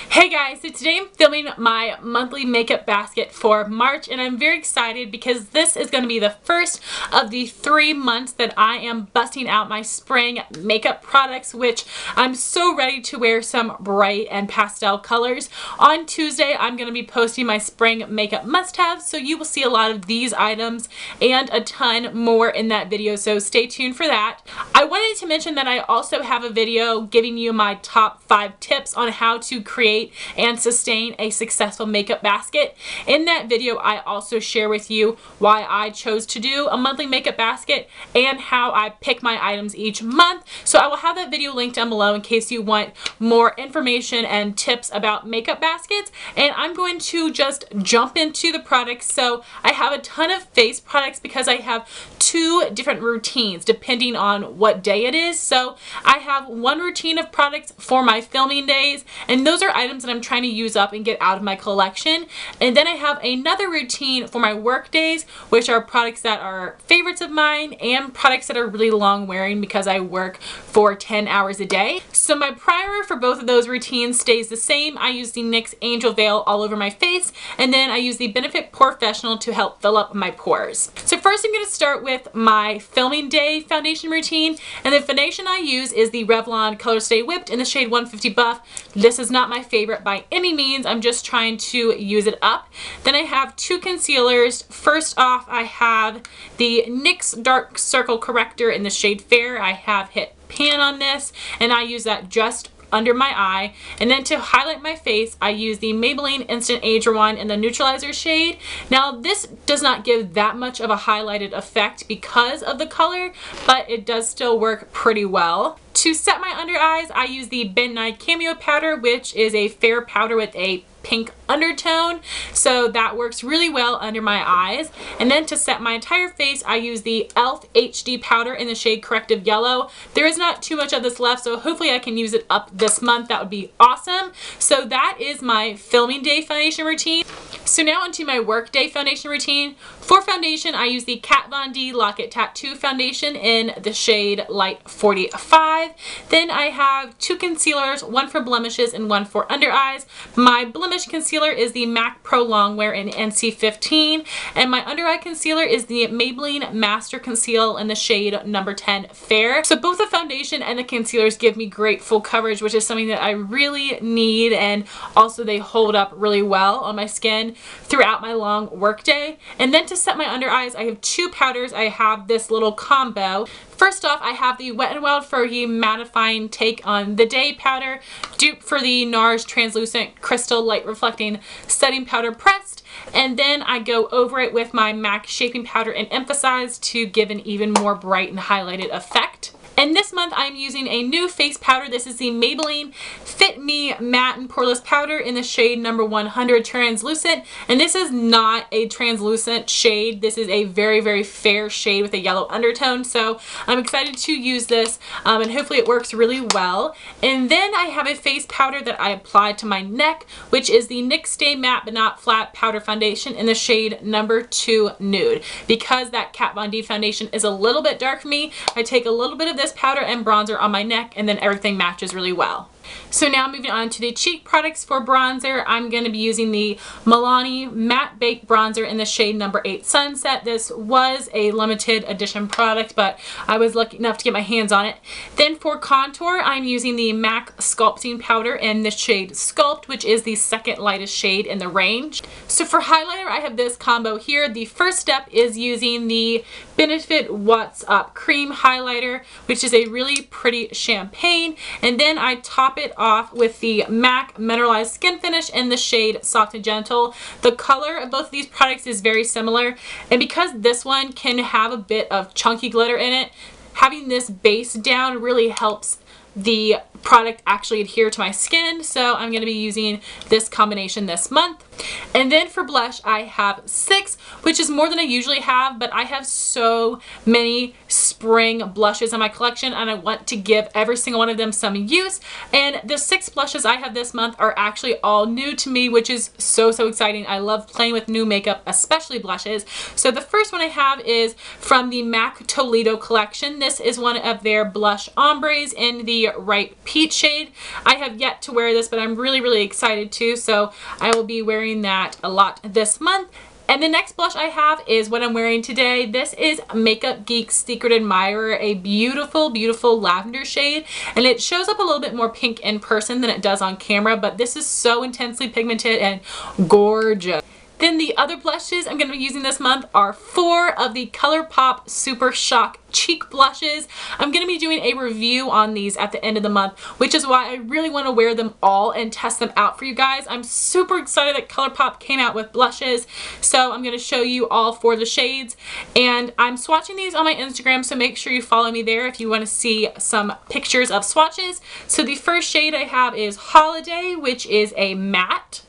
Hey guys, so today I'm filming my monthly makeup basket for March, and I'm very excited because this is going to be the first of the 3 months that I am busting out my spring makeup products, which I'm so ready to wear some bright and pastel colors. On Tuesday, I'm going to be posting my spring makeup must-haves, so you will see a lot of these items and a ton more in that video, so stay tuned for that. I wanted to mention that I also have a video giving you my top 5 tips on how to create and sustain a successful makeup basket. In that video, I also share with you why I chose to do a monthly makeup basket and how I pick my items each month. So I will have that video linked down below in case you want more information and tips about makeup baskets. And I'm going to just jump into the products. So I have a ton of face products because I have 2 different routines depending on what day it is. So I have one routine of products for my filming days, and those are items that I'm trying to use up and get out of my collection. And then I have another routine for my work days, which are products that are favorites of mine and products that are really long wearing because I work for 10 hours a day. So my primer for both of those routines stays the same. I use the NYX Angel Veil all over my face, and then I use the Benefit Professional to help fill up my pores. So first I'm going to start with my filming day foundation routine, and the foundation I use is the Revlon Colorstay Whipped in the shade 150 Buff. This is not my favorite by any means. I'm just trying to use it up. Then I have 2 concealers. First off, I have the NYX Dark Circle Corrector in the shade Fair. I have hit pan on this, and I use that just under my eye. And then to highlight my face, I use the Maybelline Instant Age Rewind in the neutralizer shade. Now this does not give that much of a highlighted effect because of the color, but it does still work pretty well. To set my under eyes, I use the Ben Nye Cameo Powder, which is a fair powder with a pink undertone, so that works really well under my eyes. And then to set my entire face, I use the e.l.f. HD powder in the shade Corrective Yellow. There is not too much of this left, so hopefully I can use it up this month. That would be awesome. So that is my filming day foundation routine. So now onto my work day foundation routine. For foundation, I use the Kat Von D Lock It Tattoo foundation in the shade Light 45. Then I have 2 concealers, one for blemishes and one for under eyes. My blemish concealer is the MAC Pro Longwear in NC15, and my under eye concealer is the Maybelline Master Conceal in the shade number 10 Fair. So both the foundation and the concealers give me great full coverage, which is something that I really need, and also they hold up really well on my skin throughout my long work day. And then to set my under eyes, I have 2 powders. I have this little combo. First off, I have the Wet n Wild Fergie Mattifying Take on the Day powder, dupe for the NARS Translucent Crystal Light Reflecting Setting Powder pressed, and then I go over it with my MAC Shaping Powder and Emphasize to give an even more bright and highlighted effect. And this month I'm using a new face powder. This is the Maybelline Fit Me Matte and Poreless Powder in the shade number 100 Translucent. And this is not a translucent shade. This is a very, very fair shade with a yellow undertone. So I'm excited to use this, and hopefully it works really well. And then I have a face powder that I apply to my neck, which is the NYX Stay Matte But Not Flat Powder Foundation in the shade number 2 Nude. Because that Kat Von D foundation is a little bit dark for me, I take a little bit of this powder and bronzer on my neck, and then everything matches really well. So now moving on to the cheek products for bronzer, I'm going to be using the Milani Matte Baked Bronzer in the shade number 8 Sunset. This was a limited edition product, but I was lucky enough to get my hands on it. Then for contour, I'm using the MAC Sculpting Powder in the shade Sculpt, which is the second lightest shade in the range. So for highlighter, I have this combo here. The first step is using the Benefit What's Up Cream Highlighter, which is a really pretty champagne, and then I top it off with the MAC Mineralized Skin Finish in the shade Soft and Gentle. The color of both of these products is very similar, and because this one can have a bit of chunky glitter in it, having this base down really helps the product actually adhere to my skin. So I'm going to be using this combination this month. And then for blush, I have 6, which is more than I usually have, but I have so many spring blushes in my collection and I want to give every single one of them some use. And the 6 blushes I have this month are actually all new to me, which is so exciting. I love playing with new makeup, especially blushes. So the first one I have is from the MAC Toledo collection. This is one of their blush ombres in the the Ripe Peach shade. I have yet to wear this, but I'm really excited to, so I will be wearing that a lot this month. And the next blush I have is what I'm wearing today. This is Makeup Geek's Secret Admirer, a beautiful lavender shade. And it shows up a little bit more pink in person than it does on camera, but this is so intensely pigmented and gorgeous. Then the other blushes I'm going to be using this month are 4 of the ColourPop Super Shock cheek blushes. I'm going to be doing a review on these at the end of the month, which is why I really want to wear them all and test them out for you guys. I'm super excited that ColourPop came out with blushes, so I'm going to show you all 4 of the shades. And I'm swatching these on my Instagram, so make sure you follow me there if you want to see some pictures of swatches. So the first shade I have is Holiday, which is a matte.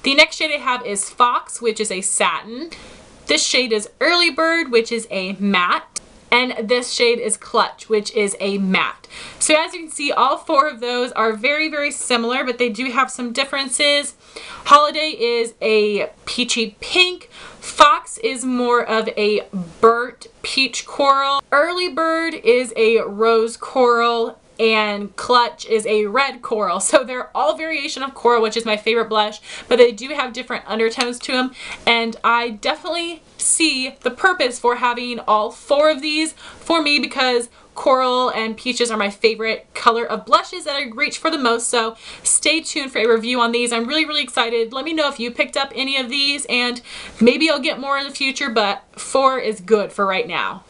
The next shade I have is Fox, which is a satin. This shade is Early Bird, which is a matte. And this shade is Clutch, which is a matte. So as you can see, all 4 of those are very similar, but they do have some differences. Holiday is a peachy pink. Fox is more of a burnt peach coral. Early Bird is a rose coral. And Clutch is a red coral. So they're all variation of coral, which is my favorite blush, but they do have different undertones to them. And I definitely see the purpose for having all 4 of these for me, because coral and peaches are my favorite color of blushes that I reach for the most. So stay tuned for a review on these. I'm really excited. Let me know if you picked up any of these, and maybe I'll get more in the future, but 4 is good for right now.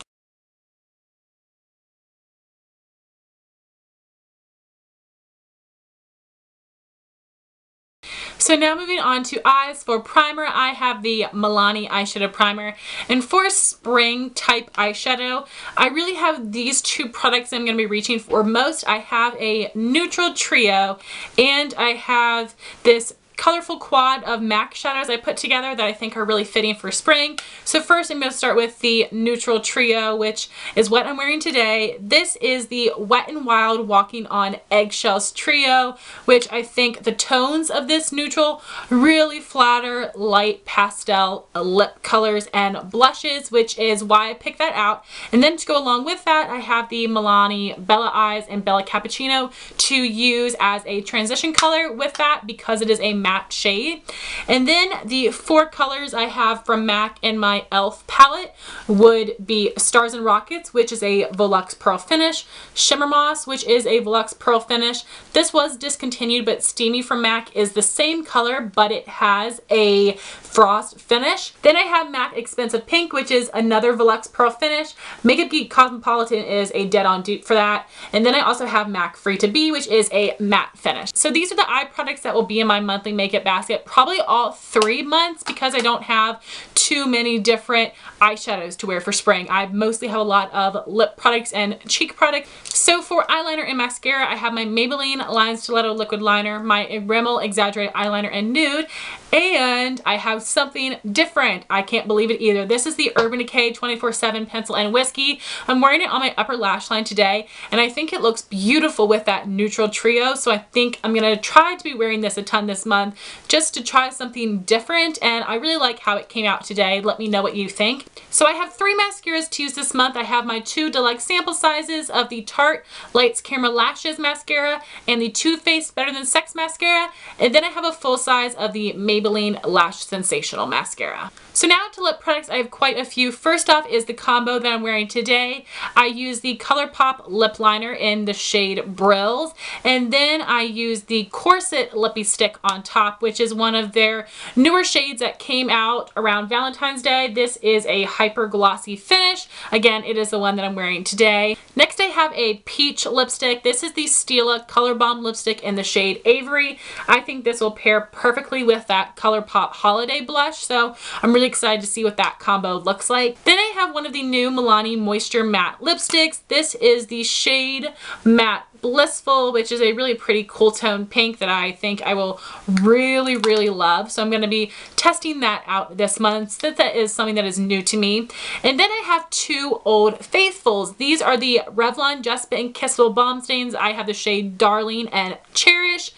So now moving on to eyes. For primer, I have the Milani eyeshadow primer. And for spring type eyeshadow, I really have these 2 products I'm going to be reaching for most. I have a neutral trio, and I have this colorful quad of MAC shadows I put together that I think are really fitting for spring. So first I'm going to start with the neutral trio, which is what I'm wearing today. This is the Wet n Wild Walking on Eggshells trio, which I think the tones of this neutral really flatter light pastel lip colors and blushes, which is why I picked that out. And then to go along with that, I have the Milani Bella Eyes and Bella Cappuccino to use as a transition color with that, because it is a matte shade. And then the 4 colors I have from MAC in my e.l.f. palette would be Stars and Rockets, which is a Volux Pearl finish, Shimmer Moss, which is a Volux Pearl finish. This was discontinued, but Steamy from MAC is the same color, but it has a frost finish. Then I have MAC Expensive Pink, which is another Volux Pearl finish. Makeup Geek Cosmopolitan is a dead-on dupe for that. And then I also have MAC Free to Be, which is a matte finish. So these are the eye products that will be in my monthly makeup basket, probably all 3 months, because I don't have too many different eyeshadows to wear for spring. I mostly have a lot of lip products and cheek products. So for eyeliner and mascara, I have my Maybelline Line Stiletto Liquid Liner, my Rimmel Exaggerated Eyeliner in Nude, and I have something different. I can't believe it either. This is the Urban Decay 24/7 Pencil and Whiskey. I'm wearing it on my upper lash line today, and I think it looks beautiful with that neutral trio, so I think I'm going to try to be wearing this a ton this month, just to try something different, and I really like how it came out today. Let me know what you think. So I have 3 mascaras to use this month. I have my 2 deluxe sample sizes of the Tarte Lights Camera Lashes mascara and the Too Faced Better Than Sex mascara, and then I have a full size of the Maybelline Lash Sensational mascara. So now to lip products, I have quite a few. First off is the combo that I'm wearing today. I use the ColourPop lip liner in the shade Brills, and then I use the Corset Lippie stick on top, which is one of their newer shades that came out around Valentine's Day. This is a hyper glossy finish. Again, it is the one that I'm wearing today. Next I have a peach lipstick. This is the Stila Color Bomb lipstick in the shade Avery. I think this will pair perfectly with that ColourPop Holiday blush, so I'm really excited to see what that combo looks like. Then I have one of the new Milani Moisture Matte lipsticks. This is the shade Matte Blissful, which is a really pretty cool tone pink that I think I will really love. So I'm going to be testing that out this month, since that is something that is new to me. And then I have 2 Old Faithfuls. These are the Revlon Just Bitten Kissable Balm Stains. I have the shade Darling and Cherish.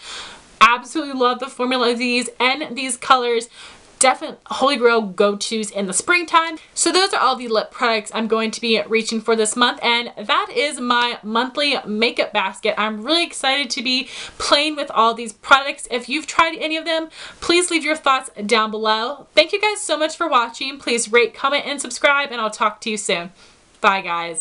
Absolutely love the formula of these and these colors. definite holy grail go-tos in the springtime. So those are all the lip products I'm going to be reaching for this month, and that is my monthly makeup basket. I'm really excited to be playing with all these products. If you've tried any of them, please leave your thoughts down below. Thank you guys so much for watching. Please rate, comment, and subscribe, and I'll talk to you soon. Bye guys.